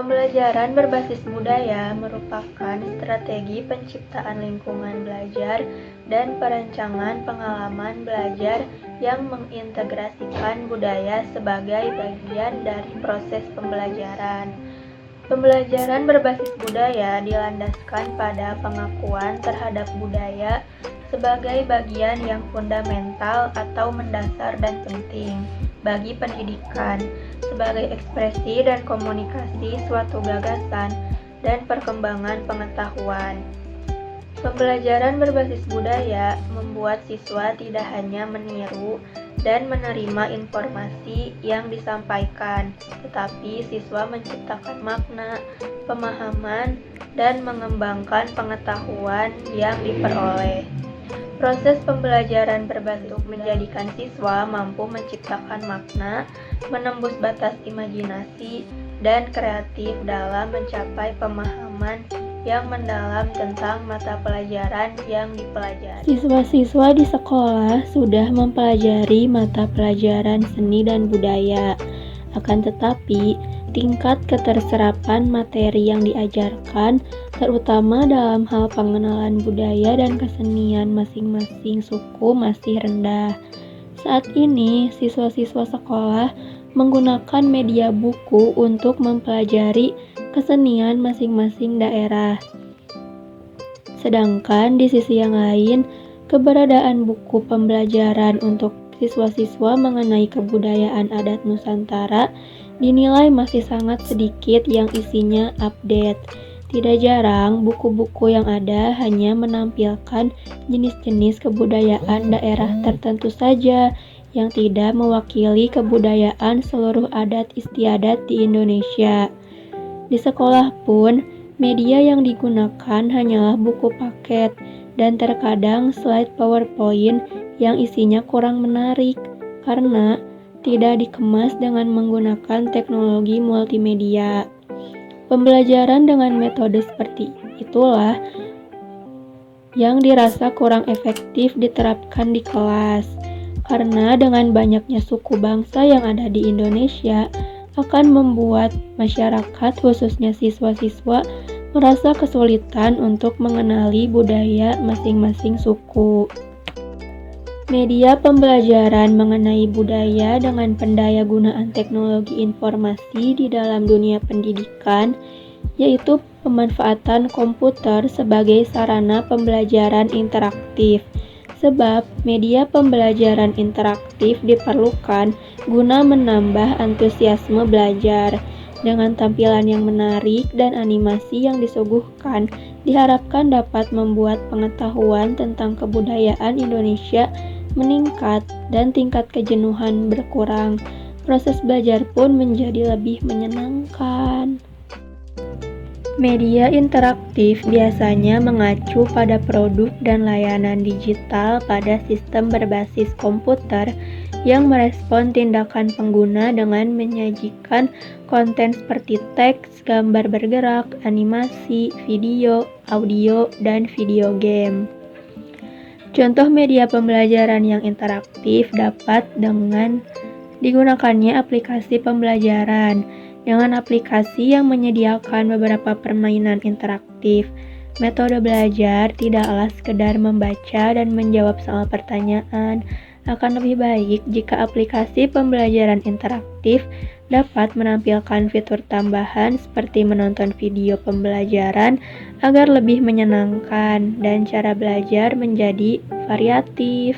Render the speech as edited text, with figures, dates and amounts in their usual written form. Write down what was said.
Pembelajaran berbasis budaya merupakan strategi penciptaan lingkungan belajar dan perancangan pengalaman belajar yang mengintegrasikan budaya sebagai bagian dari proses pembelajaran. Pembelajaran berbasis budaya dilandaskan pada pengakuan terhadap budaya sebagai bagian yang fundamental atau mendasar dan penting bagi pendidikan, sebagai ekspresi dan komunikasi suatu gagasan dan perkembangan pengetahuan. Pembelajaran berbasis budaya membuat siswa tidak hanya meniru dan menerima informasi yang disampaikan, tetapi siswa menciptakan makna, pemahaman, dan mengembangkan pengetahuan yang diperoleh. Proses pembelajaran berbasis menjadikan siswa mampu menciptakan makna, menembus batas imajinasi, dan kreatif dalam mencapai pemahaman yang mendalam tentang mata pelajaran yang dipelajari. Siswa-siswa di sekolah sudah mempelajari mata pelajaran seni dan budaya. Akan tetapi, tingkat keterserapan materi yang diajarkan, terutama dalam hal pengenalan budaya dan kesenian masing-masing suku masih rendah. Saat ini, siswa-siswa sekolah menggunakan media buku untuk mempelajari kesenian masing-masing daerah. Sedangkan di sisi yang lain, keberadaan buku pembelajaran untuk siswa-siswa mengenai kebudayaan adat Nusantara dinilai masih sangat sedikit yang isinya update. Tidak jarang, buku-buku yang ada hanya menampilkan jenis-jenis kebudayaan daerah tertentu saja yang tidak mewakili kebudayaan seluruh adat istiadat di Indonesia. Di sekolah pun, media yang digunakan hanyalah buku paket dan terkadang slide PowerPoint yang isinya kurang menarik karena tidak dikemas dengan menggunakan teknologi multimedia. Pembelajaran dengan metode seperti itulah yang dirasa kurang efektif diterapkan di kelas, karena dengan banyaknya suku bangsa yang ada di Indonesia akan membuat masyarakat, khususnya siswa-siswa, merasa kesulitan untuk mengenali budaya masing-masing suku. Media pembelajaran mengenai budaya dengan pendayagunaan teknologi informasi di dalam dunia pendidikan, yaitu pemanfaatan komputer sebagai sarana pembelajaran interaktif. Sebab media pembelajaran interaktif diperlukan guna menambah antusiasme belajar. Dengan tampilan yang menarik dan animasi yang disuguhkan, diharapkan dapat membuat pengetahuan tentang kebudayaan Indonesia meningkat dan tingkat kejenuhan berkurang. Proses belajar pun menjadi lebih menyenangkan. Media interaktif biasanya mengacu pada produk dan layanan digital pada sistem berbasis komputer yang merespon tindakan pengguna dengan menyajikan konten seperti teks, gambar bergerak, animasi, video, audio, dan video game. Contoh media pembelajaran yang interaktif dapat dengan digunakannya aplikasi pembelajaran. Dengan aplikasi yang menyediakan beberapa permainan interaktif, metode belajar tidaklah sekedar membaca dan menjawab soal pertanyaan. Akan lebih baik jika aplikasi pembelajaran interaktif dapat menampilkan fitur tambahan seperti menonton video pembelajaran agar lebih menyenangkan dan cara belajar menjadi variatif.